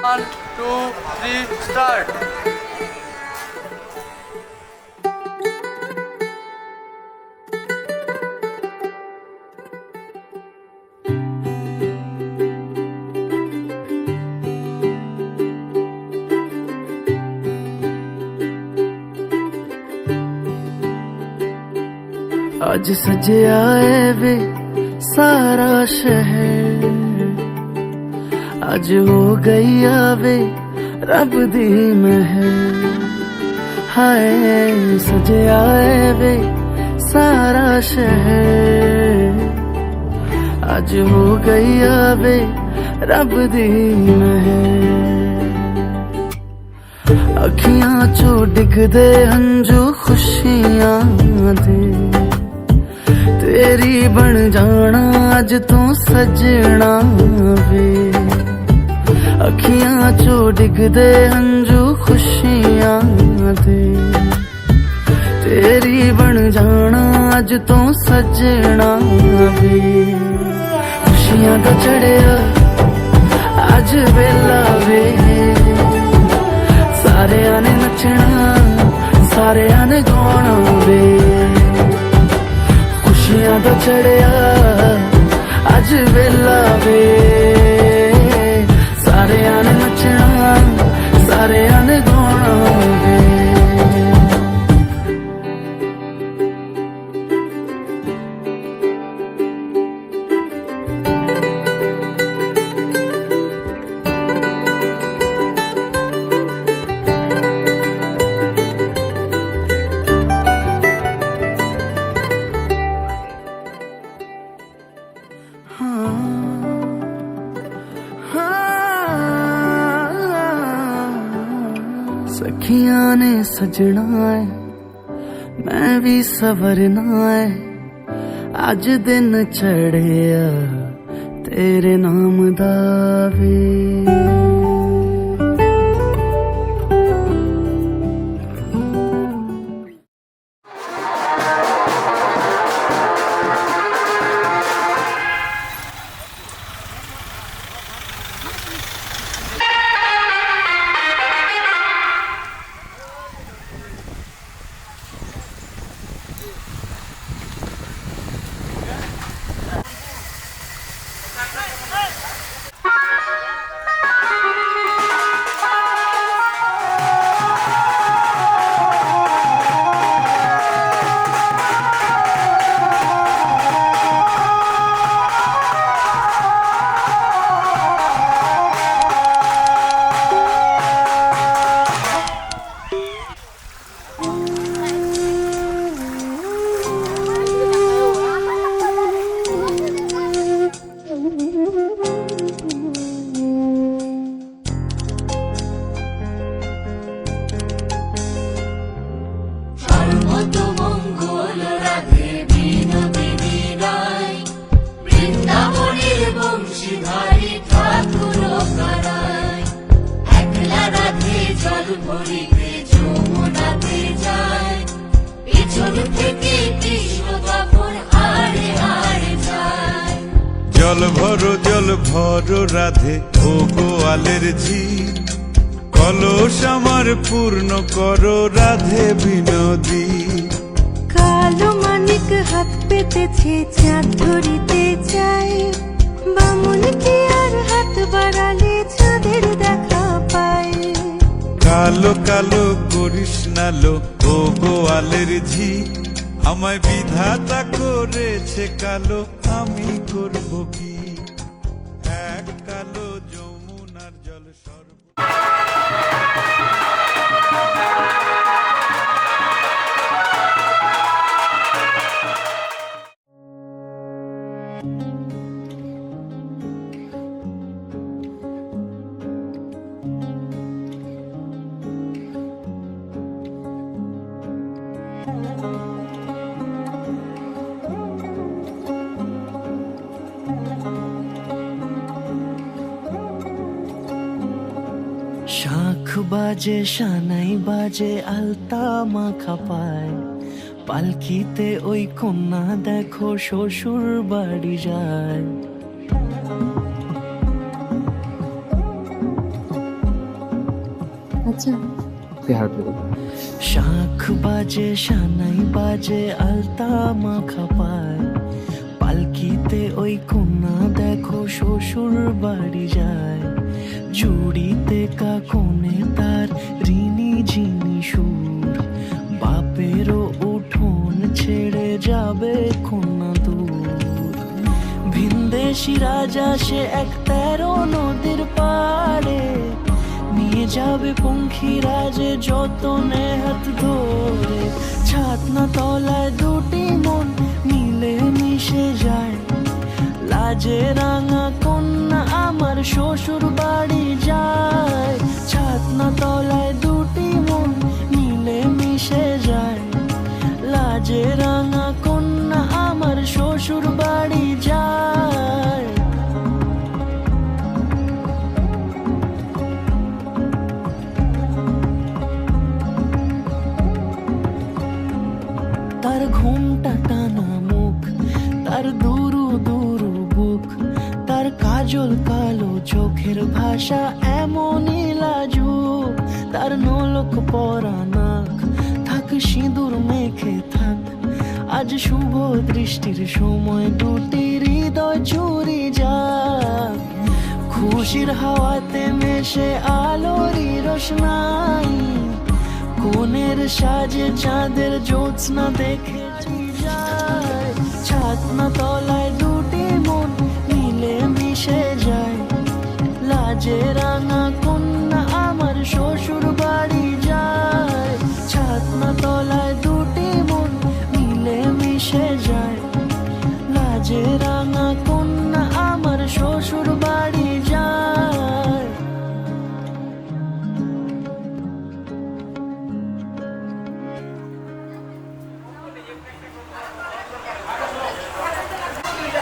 1 2 3 start. आज सजया है वे सारा शहर, आज हो गई आवे रब दी महर। हाय सजया है वे सारा शहर, आज हो गई आवे रब दी महर। अखियां चो डिगदे हंजू खुशियां दे, तेरी बन जाना अज तू सजना वे। अखियां चो डिगदे हंजू खुशियां दे, तेरी बन जाना अज तू सजना वे। खुशियां दा चढ़िया अज वेला वे, सारेयां ने नचना सारेयां ने गाना वे। खुशियां दा चढ़िया अज वेला वे, सारेयां ने नचना सारेयां ने गाना वे। सखियां ने सजना है मैं भी सवरना है, अज दिन चढ़िया तेरे नाम दा वे। জল ভরো রাধে ও গোয়ালের ঝি, কলস আমার পূর্ণ করো রাধে বিনোদী। কালো মানিক হাত পেতেছে চাঁদ ধরিতে চাই, বামুন কি আর হাত বাড়ালে চাঁদের দেখা পায়। কালো কালো করিস নালো ও গোয়ালের ঝি, আমায় বিধাতা করেছে কালো আমি করব কি। এক কালো যমুনার জল সর্ব শাখ বাজে শানাই বাজে আলতা মাখা পায়, পালকিতে ওই কন্যা দেখো শ্বশুর বাড়ি যায়। আচ্ছা তুই হার প্লে করবি। শাখ বাজে সানাই বাজে আলতা মাখা পায়, পালকিতে ওই কন্যা দেখো শ্বশুর বাড়ি যায়, জুড়িতে কাকনে তার ঋণী ঝিনি সুর, বাপেরও উঠোন ছেড়ে যাবে কন্যা দূর। ভিনদেশি রাজা সে এক 13 নদীর পাড়ে, নিয়ে যাবে পঙ্খী রাজে যতনে হাত ধরে, ছাতনা তলায় দুটি মন মিলে মিশে যায়, লাজে রাঙা কন্যা আমার শ্বশুর বাড়ি যায়, ছাতনা তলায় দুটি মন মিলে মিশে যায়, লাজে রাঙা কন্যা আমার শ্বশুর বাড়ি যায়। তার ঘুমটা টানা মুখ, তার দুরু দুরু বুক, তার কাজল কালো চোখের ভাষা এমনই লাজুক, তার নোলক পরা নাক থাক সিঁদুর মেখে থাক, আজ শুভ দৃষ্টির সময় দুটি হৃদয় চুরি যাক, খুশির হাওয়াতে মেশে আলোরই রোশনাই, কোণের সাজে চাঁদের জ্যোৎস্না দেখে যায়, ছাতনা তলায় দুটি মন মিলে মিশে যায়, লাজে রাঙা কন্যা আমার শ্বশুর বাড়ি যায়, ছাতনা তলায় দুটি মন মিলে মিশে যায়, লাজে রাঙা কন্যা আমার শ্বশুর বাড়ি যায়।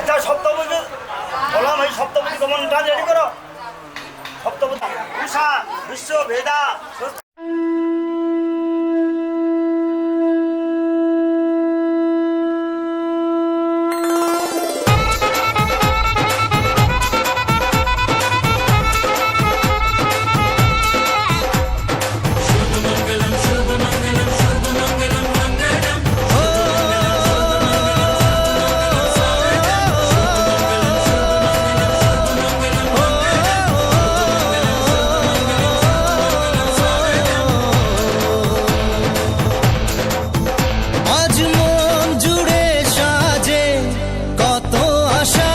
আচ্ছা সপ্তপদী বললাম, এই সপ্তপদী কমন ডান্স রেডি করো। সপ্তপদী উষা বিশ্ব ভেদা আজ মন জুড়ে সাজে কত আশা,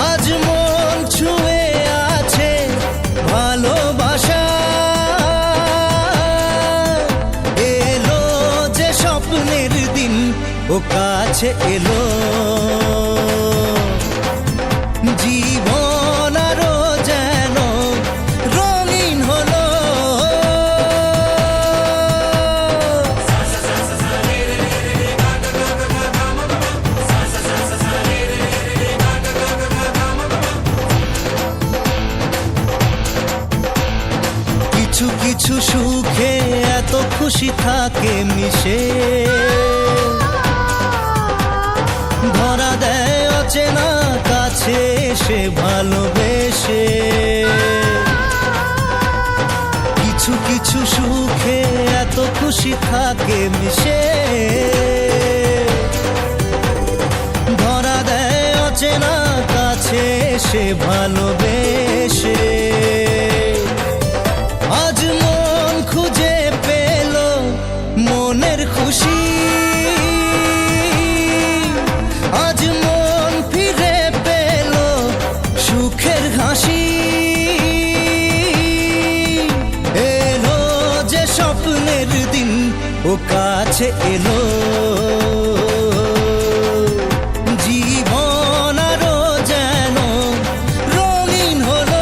আজ মন ছুঁয়ে আছে ভালোবাসা, এলো যে স্বপ্নের দিন ও কাছে এলো, জীবন আরো যেন রঙিন হলো। কিছু কিছু সুখে এত খুশি থাকে মিশে, ধরা দেয় অচেনা কাছে সে ভালোবেসে, কিছু কিছু সুখে এত খুশি থাকে মিশে, ধরা দেয় অচেনা কাছে সে ভালোবেসে, আজ মন খুঁজে পেল মনের খুশি, আজ মন ফিরে পেল সুখের হাসি, এলো যে স্বপ্নের দিন ও কাছে এলো, জীবন আরো যেন রঙিন হলো।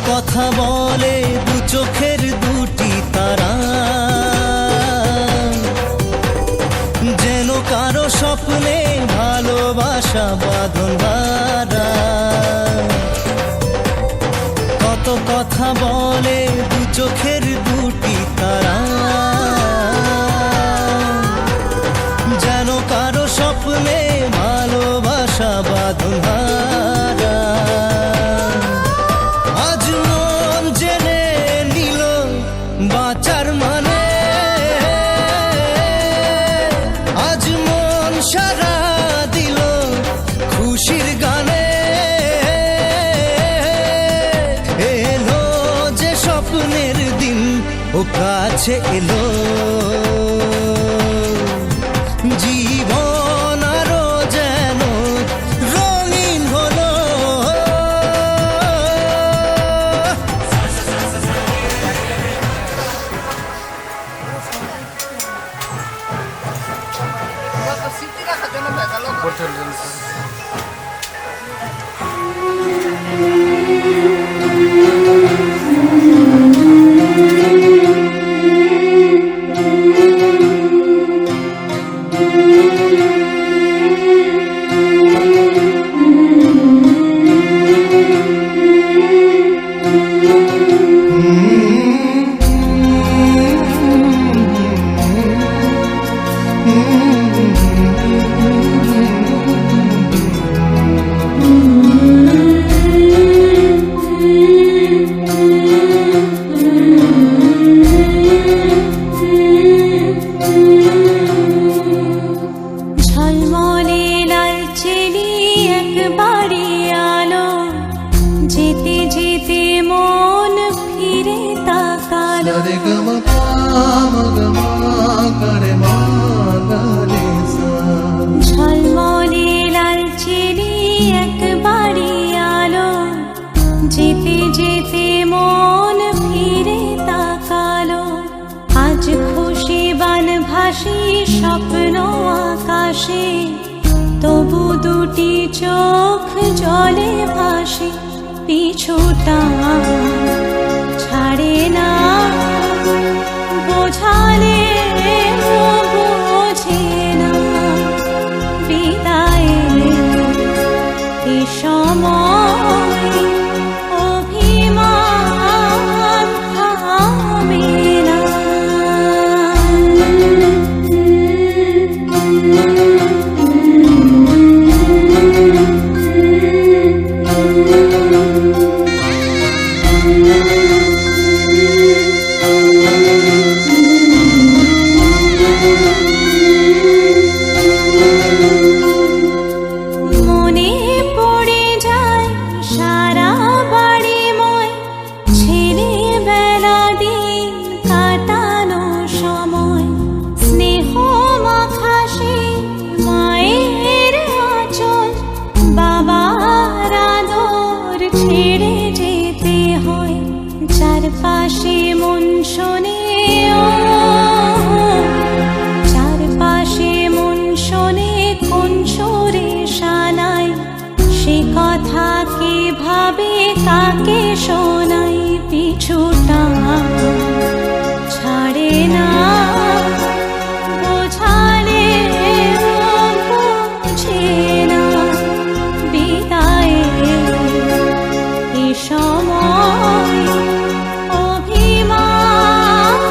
কথা বলে দু চোখের দুটি তারা, যেন কারো স্বপ্নে ভালোবাসা বাঁধন হারা। কত কথা বলে দু চোখের দুটি তারা, যেন কারো স্বপ্নে ভালোবাসা বাঁধন হারা। আজ মন জেনে নিল বাঁচার মানে, আজ মন সারা দিল খুশির গানে। এলো যে স্বপ্নের দিন ও কাছে এলো, জীবন আরো যেন রঙিন হলো। ঝলমলে লালচেলি একবারে আলো, যেতে যেতে মন ফিরে তাকালো। ঝলমলে লালচেলি একবারে আলো, যেতে যেতে মন ফিরে তাকালো। আজ খুশি বান ভাসি স্বপ্ন আকাশে, তবু দুটি চোখ জলে ভাসে। পিছুটা ছাড়ে না, বোঝালে বোঝে না। বিদায়ের এ সময় অভিমান থামে না। মনে পড়ে যায় সারা বাড়িময়, ছেলেবেলা দিন কাটানো সময়। স্নেহ মাখা সেই মায়ের আঁচল, বাবার আদর ছেড়ে যেতে হয়। চারপাশে মন শোনে, চারপাশে মন শোনে কোন সুরে শানায়। সে কথা কে ভাবে কাকে শোনাই। পিছুটা ছাড়ে না, বোঝালে বোঝে না। বিদায়ের এ সময় অভিমান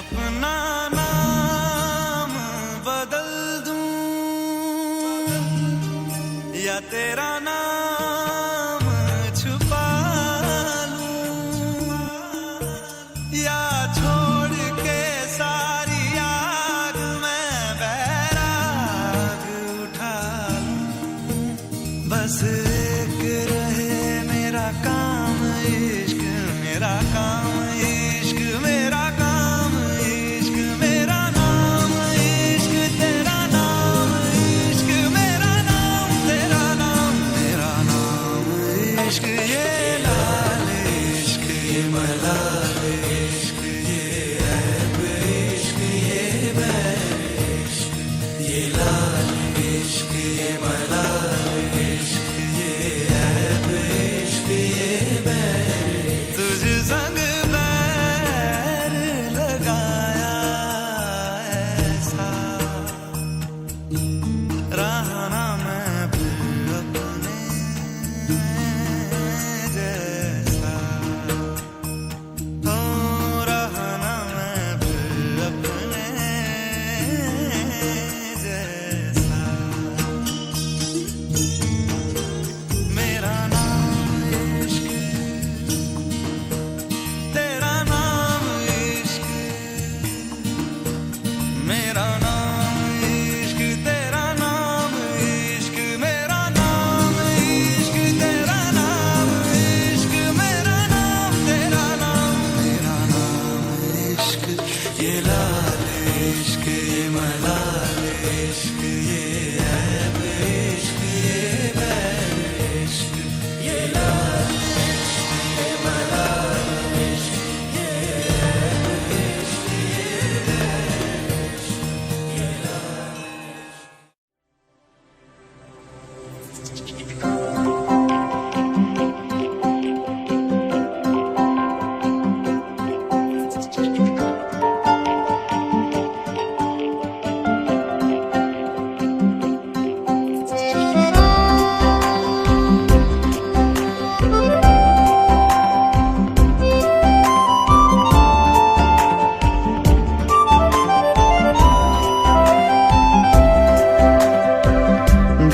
अपना नाम बदल दूं या तेरा नाम छुपा लूं या छोड़ के सारी आग में बैराग उठा लूं बस एक रहे मेरा काम इश्क मेरा काम इश्क मेरा काम इश्क मेरा नाम इश्क तेरा नाम इश्क मेरा नाम तेरा नाम मेरा नाम इश्क ये लाल इश्क ये मलाल इश्क ये ऐब इश्क ये बैर इश्क ये लाल इश्क ये मलाल इश्क ये ऐब इश्क ये बैर तुझ संग बैर लगाया ऐसा रहा ना मैं फिर अपने जैसा हो रहा ना मैं फिर अपने जैसा मेरा नाम इश्क तेरा नाम इश्क मेरा नाम इश्क तेरा नाम इश्क मेरा नाम इश्क तेरा नाम इश्क मेरा नाम तेरा नाम मेरा नाम इश्क ये लाल इश्क ये मलाल इश्क ये ऐब इश्क ये बैर इश्क ये लाल इश्क ये मलाल इश्क ये ऐब इश्क ये बैर इश्क ये लाल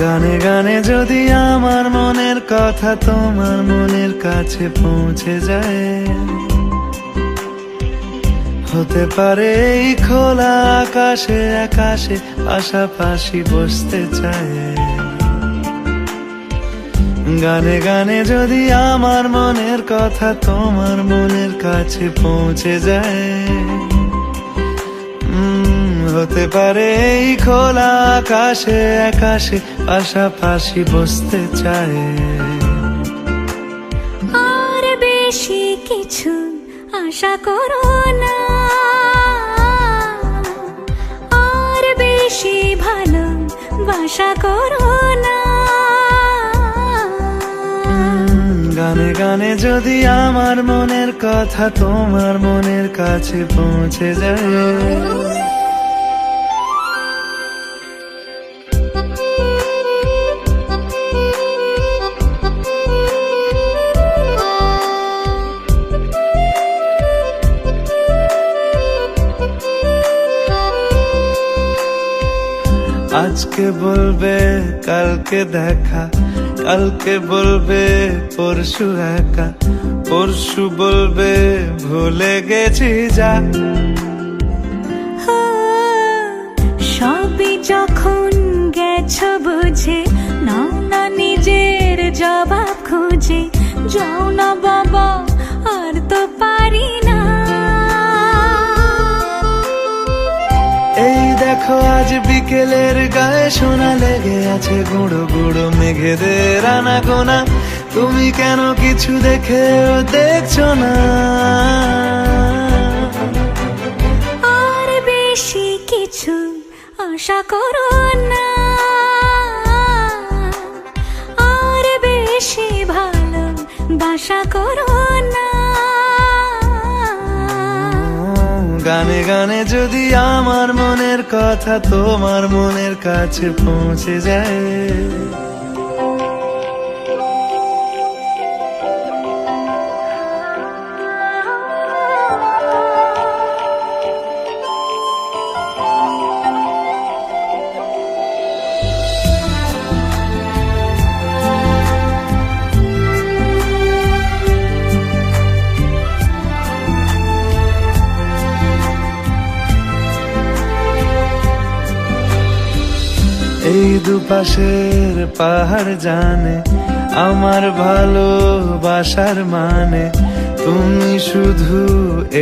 গানে গানে যদি আমার মনের কথা তোমার মনের কাছে পৌঁছে যায় হতে পারে এই খোলা আকাশে আকাশে পাশাপাশি বসতে চায় গানে গানে যদি আমার মনের কথা তোমার মনের কাছে পৌঁছে যায় হতে পারে এই খোলা আকাশে আকাশে পাশাপাশি বসতে চায় আর বেশি কিছু আশা করো না আর বেশি ভালো বাসা করো না গানে গানে যদি আমার মনের কথা তোমার মনের কাছে পৌঁছে যায় আজকে বলবে কালকে দেখা কালকে বলবে পরশু একা পরশু বলবে ভুলে গেছি যা সবই যখন গেছো বুঝে নাও না নিজের জবাব খুঁজে যাও না বাবা আর তো পারি না এই দেখো আজ বিকেলের গায়ে সোনা লেগে আছে গুঁড়ো গুঁড়ো মেঘেদের আনাগোনা তুমি কেন কিছু দেখেও দেখছো না আর বেশি কিছু আশা করো না আর বেশি ভালো বাসা করো না গানে গানে যদি আমার মনের কথা তোমার মনের কাছে পৌঁছে যায় দুপাশের পাহাড় জানে আমার ভালোবাসার মানে, তুমি শুধু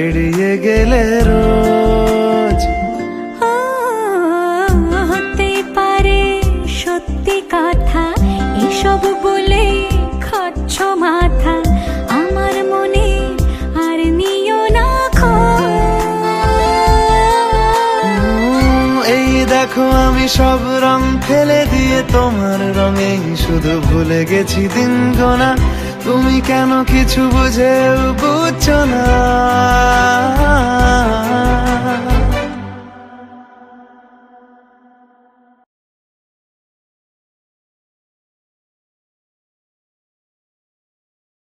এড়িয়ে গেলে রোজ। হতে পারে সত্যি কথা, এসব বলে খাচ্ছ মাথা, আমার মনে আর নিও না এই দেখো আমি সব রং ফেলে দিয়ে তোমার রঙেই শুধু ভুলে গেছি দিন গোনা, তুমি কেন কিছু বুঝেও বুঝছো না।